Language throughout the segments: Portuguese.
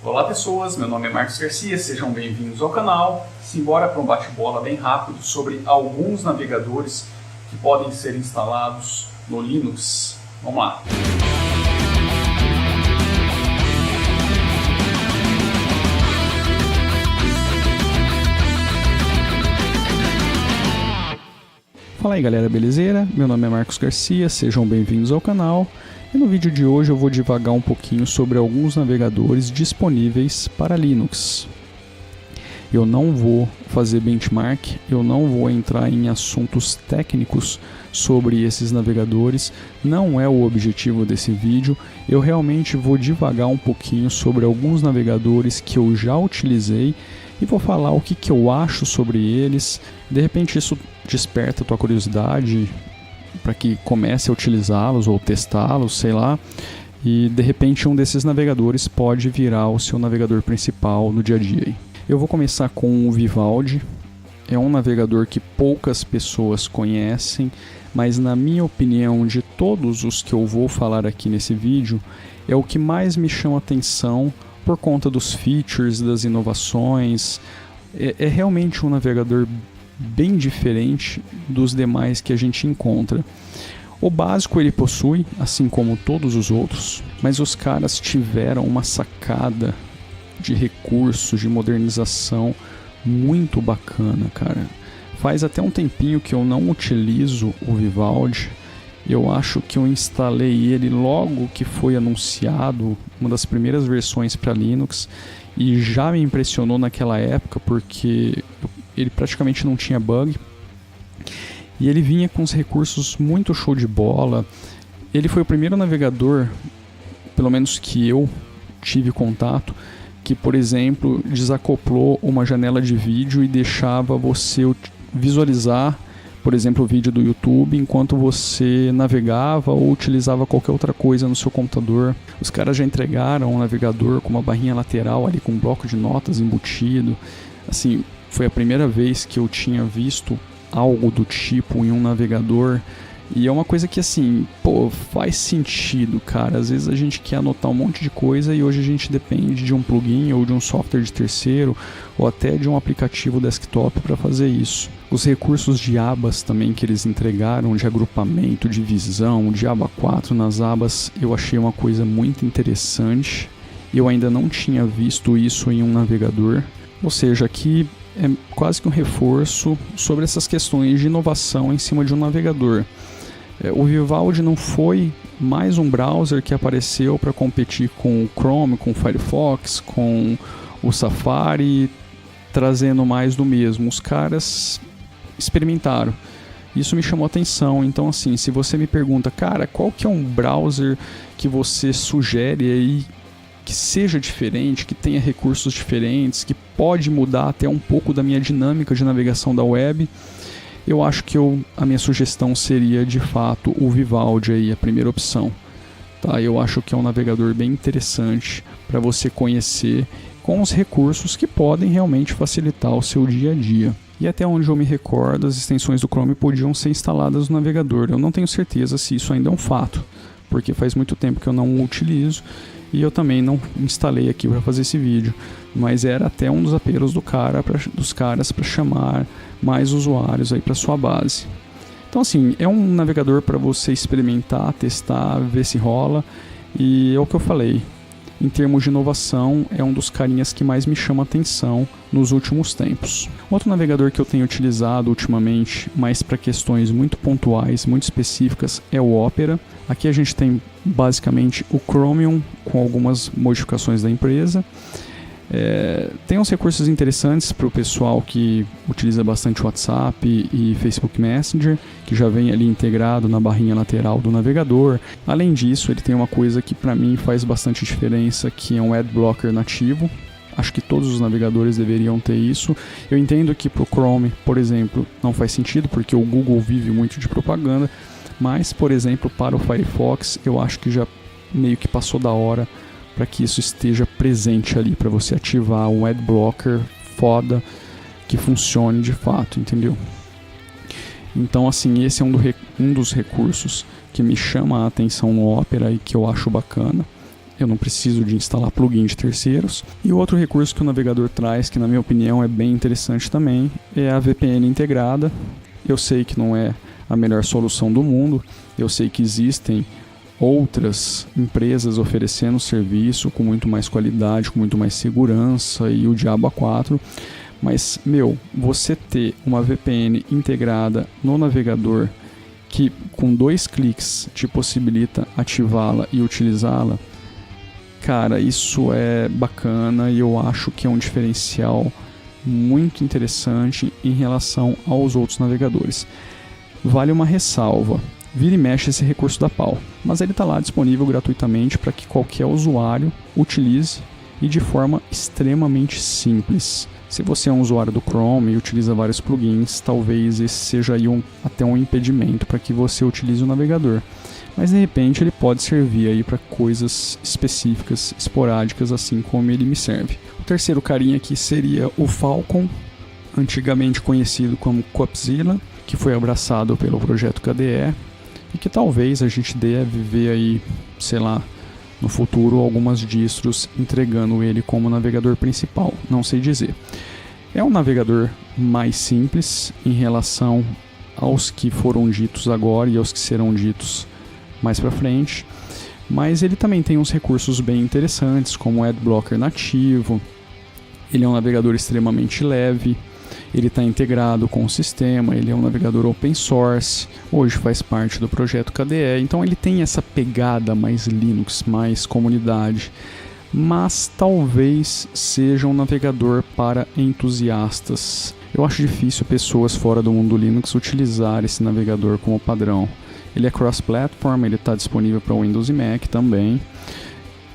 Olá pessoas, meu nome é Marcos Garcia, sejam bem-vindos ao canal. Simbora para um bate-bola bem rápido sobre alguns navegadores que podem ser instalados no Linux. Vamos lá! Fala aí galera, belezeira? Meu nome é Marcos Garcia, sejam bem-vindos ao canal. E no vídeo de hoje eu vou divagar um pouquinho sobre alguns navegadores disponíveis para Linux. Eu não vou fazer benchmark, eu não vou entrar em assuntos técnicos sobre esses navegadores, não é o objetivo desse vídeo. Eu realmente vou divagar um pouquinho sobre alguns navegadores que eu já utilizei e vou falar o que eu acho sobre eles. De repente isso desperta a tua curiosidade para que comece a utilizá-los ou testá-los, sei lá, e de repente um desses navegadores pode virar o seu navegador principal no dia a dia. Eu vou começar com o Vivaldi. É um navegador que poucas pessoas conhecem, mas na minha opinião, de todos os que eu vou falar aqui nesse vídeo, é o que mais me chama atenção por conta dos features, das inovações. É realmente um navegador bem diferente dos demais que a gente encontra. O básico ele possui, assim como todos os outros, mas os caras tiveram uma sacada de recursos, de modernização muito bacana, cara. Faz até um tempinho que eu não utilizo o Vivaldi. Eu acho que eu instalei ele logo que foi anunciado, uma das primeiras versões para Linux, e já me impressionou naquela época porque ele praticamente não tinha bug e ele vinha com os recursos muito show de bola. Ele foi o primeiro navegador, pelo menos que eu tive contato, que, por exemplo, desacoplou uma janela de vídeo e deixava você visualizar, por exemplo, o vídeo do YouTube enquanto você navegava ou utilizava qualquer outra coisa no seu computador. Os caras já entregaram um navegador com uma barrinha lateral ali com um bloco de notas embutido. Assim, foi a primeira vez que eu tinha visto algo do tipo em um navegador. E é uma coisa que, assim, faz sentido, cara. Às vezes a gente quer anotar um monte de coisa e hoje a gente depende de um plugin ou de um software de terceiro ou até de um aplicativo desktop para fazer isso. Os recursos de abas também que eles entregaram, de agrupamento, de visão, de aba 4 nas abas, eu achei uma coisa muito interessante. Eu ainda não tinha visto isso em um navegador. Ou seja, aqui é quase que um reforço sobre essas questões de inovação em cima de um navegador. O Vivaldi não foi mais um browser que apareceu para competir com o Chrome, com o Firefox, com o Safari, trazendo mais do mesmo. Os caras experimentaram. Isso me chamou a atenção. Então, assim, se você me pergunta, cara, qual que é um browser que você sugere aí que seja diferente, que tenha recursos diferentes, que pode mudar até um pouco da minha dinâmica de navegação da web, eu acho que a minha sugestão seria, de fato, o Vivaldi aí, a primeira opção. Tá? Eu acho que é um navegador bem interessante para você conhecer, com os recursos que podem realmente facilitar o seu dia a dia. E até onde eu me recordo, as extensões do Chrome podiam ser instaladas no navegador. Eu não tenho certeza se isso ainda é um fato, porque faz muito tempo que eu não o utilizo e eu também não instalei aqui para fazer esse vídeo. Mas era até um dos apelos dos caras para chamar mais usuários aí para sua base. Então, assim, é um navegador para você experimentar, testar, ver se rola. E é o que eu falei, em termos de inovação, é um dos carinhas que mais me chama atenção nos últimos tempos. Outro navegador que eu tenho utilizado ultimamente, mas para questões muito pontuais, muito específicas, é o Opera. Aqui a gente tem basicamente o Chromium com algumas modificações da empresa. Tem uns recursos interessantes para o pessoal que utiliza bastante WhatsApp e Facebook Messenger, que já vem ali integrado na barrinha lateral do navegador. Além disso, ele tem uma coisa que para mim faz bastante diferença, que é um Adblocker nativo. Acho que todos os navegadores deveriam ter isso. Eu entendo que para o Chrome, por exemplo, não faz sentido, porque o Google vive muito de propaganda, mas, por exemplo, para o Firefox, eu acho que já meio que passou da hora para que isso esteja presente ali, para você ativar um adblocker foda que funcione de fato, entendeu? Então, assim, esse é um dos recursos que me chama a atenção no Opera e que eu acho bacana. eu não preciso de instalar plugin de terceiros. E outro recurso que o navegador traz, que na minha opinião é bem interessante também, é a VPN integrada. Eu sei que não é a melhor solução do mundo, eu sei que existem outras empresas oferecendo serviço com muito mais qualidade, com muito mais segurança e o diabo a quatro. Mas, você ter uma VPN integrada no navegador que com 2 cliques te possibilita ativá-la e utilizá-la, cara, isso é bacana e eu acho que é um diferencial muito interessante em relação aos outros navegadores. Vale uma ressalva, vira e mexe esse recurso da PAL, mas ele está lá disponível gratuitamente para que qualquer usuário utilize e de forma extremamente simples. Se você é um usuário do Chrome e utiliza vários plugins, talvez esse seja aí até um impedimento para que você utilize o navegador. Mas de repente ele pode servir aí para coisas específicas, esporádicas, assim como ele me serve. O terceiro carinha aqui seria o Falcon, antigamente conhecido como Copzilla, que foi abraçado pelo projeto KDE e que talvez a gente deve ver aí, no futuro algumas distros entregando ele como navegador principal, não sei dizer. É um navegador mais simples em relação aos que foram ditos agora e aos que serão ditos mais para frente, mas ele também tem uns recursos bem interessantes, como o Adblocker nativo. Ele é um navegador extremamente leve, ele está integrado com o sistema, ele é um navegador open source, hoje faz parte do projeto KDE, então ele tem essa pegada mais Linux, mais comunidade, mas talvez seja um navegador para entusiastas. Eu acho difícil pessoas fora do mundo Linux utilizar esse navegador como padrão. Ele é cross-platform, ele está disponível para Windows e Mac também,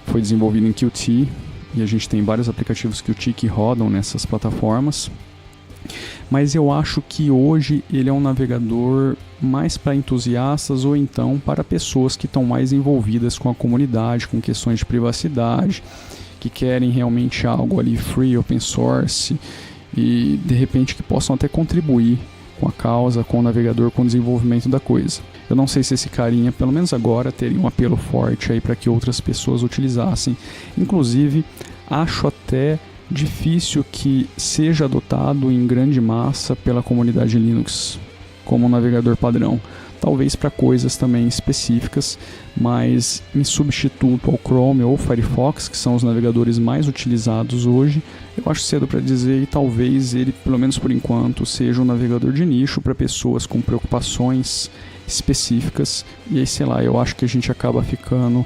foi desenvolvido em Qt e a gente tem vários aplicativos Qt que rodam nessas plataformas. Mas eu acho que hoje ele é um navegador mais para entusiastas ou então para pessoas que estão mais envolvidas com a comunidade, com questões de privacidade, que querem realmente algo ali free, open source e de repente que possam até contribuir com a causa, com o navegador, com o desenvolvimento da coisa. Eu não sei se esse carinha, pelo menos agora, teria um apelo forte aí para que outras pessoas utilizassem. Inclusive, acho até difícil que seja adotado em grande massa pela comunidade Linux como um navegador padrão. Talvez para coisas também específicas, mas em substituto ao Chrome ou Firefox, que são os navegadores mais utilizados hoje, eu acho cedo para dizer e talvez ele, pelo menos por enquanto, seja um navegador de nicho para pessoas com preocupações específicas. E aí, eu acho que a gente acaba ficando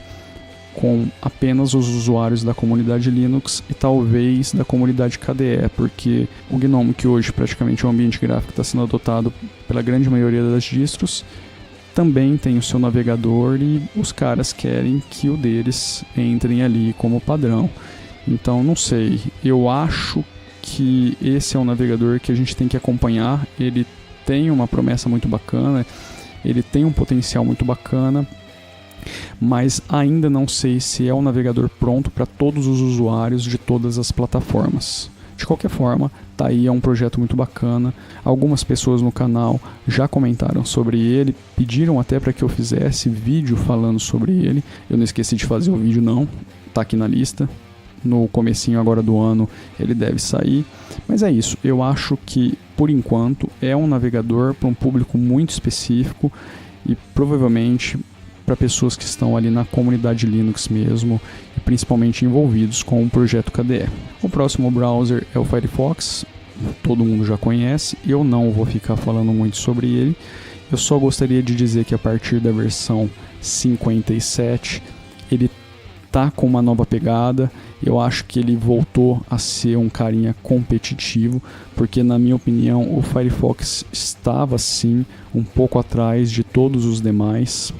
com apenas os usuários da comunidade Linux e talvez da comunidade KDE, porque o GNOME, que hoje praticamente é um ambiente gráfico que está sendo adotado pela grande maioria das distros, também tem o seu navegador e os caras querem que o deles entrem ali como padrão. Então, não sei, eu acho que esse é um navegador que a gente tem que acompanhar, ele tem uma promessa muito bacana, ele tem um potencial muito bacana, mas ainda não sei se é um navegador pronto para todos os usuários de todas as plataformas. De qualquer forma, tá aí, é um projeto muito bacana. Algumas pessoas no canal já comentaram sobre ele, pediram até para que eu fizesse vídeo falando sobre ele. Eu não esqueci de fazer o vídeo não, tá aqui na lista. No comecinho agora do ano ele deve sair. Mas é isso, eu acho que por enquanto é um navegador para um público muito específico e provavelmente para pessoas que estão ali na comunidade Linux mesmo, e principalmente envolvidos com o projeto KDE. O próximo browser é o Firefox, todo mundo já conhece, eu não vou ficar falando muito sobre ele, eu só gostaria de dizer que a partir da versão 57, ele tá com uma nova pegada, eu acho que ele voltou a ser um carinha competitivo, porque na minha opinião o Firefox estava sim um pouco atrás de todos os demais.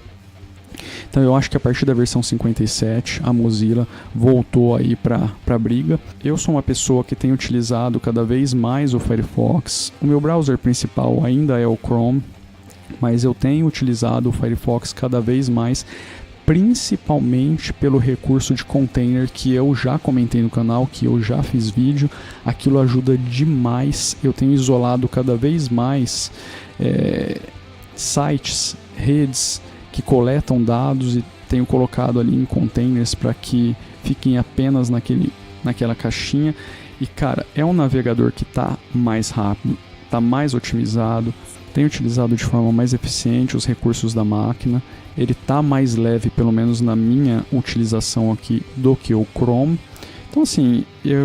Então eu acho que a partir da versão 57 a Mozilla voltou aí para a briga. Eu sou uma pessoa que tem utilizado cada vez mais o Firefox. O meu browser principal ainda é o Chrome, mas eu tenho utilizado o Firefox cada vez mais, principalmente pelo recurso de container que eu já comentei no canal, que eu já fiz vídeo. Aquilo ajuda demais. Eu tenho isolado cada vez mais sites, redes que coletam dados e tenho colocado ali em containers para que fiquem apenas naquela caixinha. E cara, é um navegador que está mais rápido, está mais otimizado, tem utilizado de forma mais eficiente os recursos da máquina. Ele está mais leve, pelo menos na minha utilização aqui, do que o Chrome. Então assim,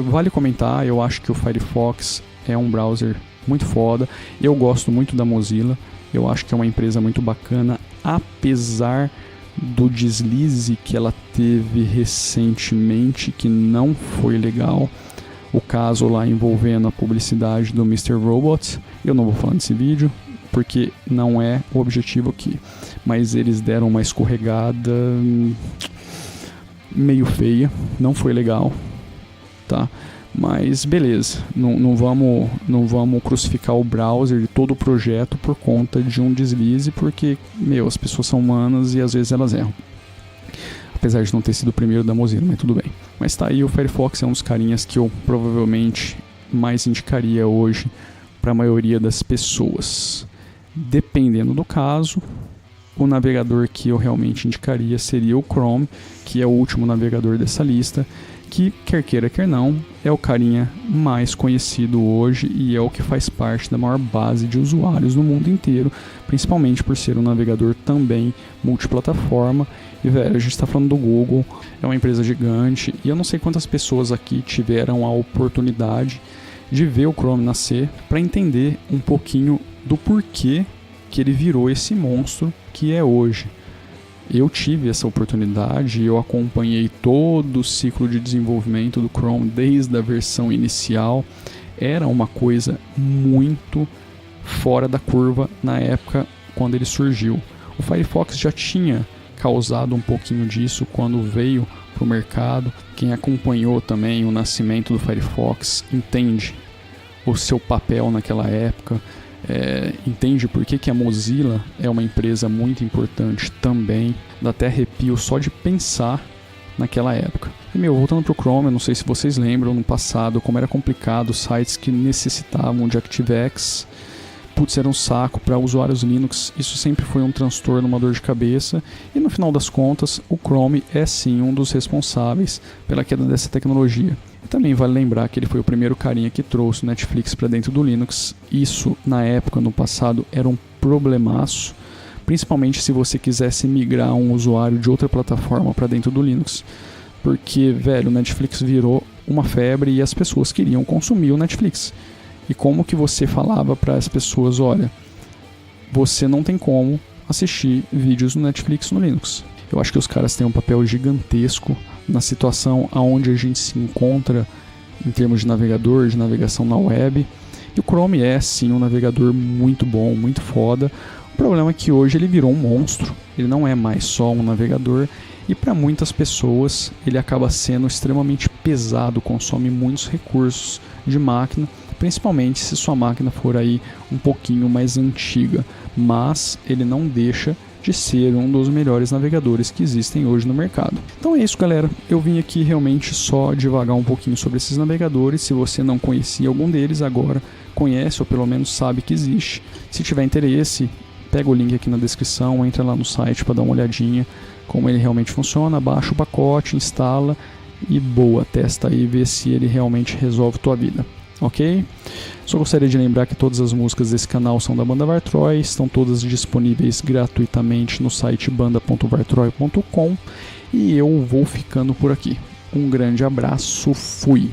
vale comentar, eu acho que o Firefox é um browser muito foda. Eu gosto muito da Mozilla, eu acho que é uma empresa muito bacana, apesar do deslize que ela teve recentemente, que não foi legal. O caso lá envolvendo a publicidade do Mr. Robot. Eu não vou falar desse vídeo, porque não é o objetivo aqui. Mas eles deram uma escorregada meio feia, não foi legal, tá? Mas beleza, não vamos crucificar o browser de todo o projeto por conta de um deslize, porque, as pessoas são humanas e às vezes elas erram. Apesar de não ter sido o primeiro da Mozilla, mas tudo bem. Mas tá aí, o Firefox é um dos carinhas que eu provavelmente mais indicaria hoje para a maioria das pessoas. Dependendo do caso, o navegador que eu realmente indicaria seria o Chrome, que é o último navegador dessa lista, que, quer queira, quer não, é o carinha mais conhecido hoje e é o que faz parte da maior base de usuários no mundo inteiro, principalmente por ser um navegador também multiplataforma. E, velho, a gente está falando do Google, é uma empresa gigante, e eu não sei quantas pessoas aqui tiveram a oportunidade de ver o Chrome nascer para entender um pouquinho do porquê que ele virou esse monstro que é hoje. Eu tive essa oportunidade, eu acompanhei todo o ciclo de desenvolvimento do Chrome desde a versão inicial. Era uma coisa muito fora da curva na época quando ele surgiu. O Firefox já tinha causado um pouquinho disso quando veio para o mercado. Quem acompanhou também o nascimento do Firefox entende o seu papel naquela época. Entende por que a Mozilla é uma empresa muito importante também. Dá até arrepio só de pensar naquela época. E voltando pro Chrome, eu não sei se vocês lembram no passado como era complicado, sites que necessitavam de ActiveX, era um saco para usuários Linux. Isso sempre foi um transtorno, uma dor de cabeça, e no final das contas o Chrome é sim um dos responsáveis pela queda dessa tecnologia. E também vale lembrar que ele foi o primeiro carinha que trouxe o Netflix para dentro do Linux. Isso na época, no passado, era um problemaço, principalmente se você quisesse migrar um usuário de outra plataforma para dentro do Linux, porque, velho, o Netflix virou uma febre e as pessoas queriam consumir o Netflix. E como que você falava para as pessoas, olha, você não tem como assistir vídeos no Netflix no Linux. Eu acho que os caras têm um papel gigantesco na situação onde a gente se encontra em termos de navegador, de navegação na web. E o Chrome é sim um navegador muito bom, muito foda. O problema é que hoje ele virou um monstro, ele não é mais só um navegador. E para muitas pessoas ele acaba sendo extremamente pesado, consome muitos recursos de máquina, principalmente se sua máquina for aí um pouquinho mais antiga, mas ele não deixa de ser um dos melhores navegadores que existem hoje no mercado. Então é isso, galera, eu vim aqui realmente só divagar um pouquinho sobre esses navegadores. Se você não conhecia algum deles, agora conhece ou pelo menos sabe que existe. Se tiver interesse, pega o link aqui na descrição, entra lá no site para dar uma olhadinha como ele realmente funciona, baixa o pacote, instala e boa, testa aí, vê se ele realmente resolve tua vida. Ok? Só gostaria de lembrar que todas as músicas desse canal são da banda Vartroy, estão todas disponíveis gratuitamente no site banda.vartroy.com e eu vou ficando por aqui. Um grande abraço, fui!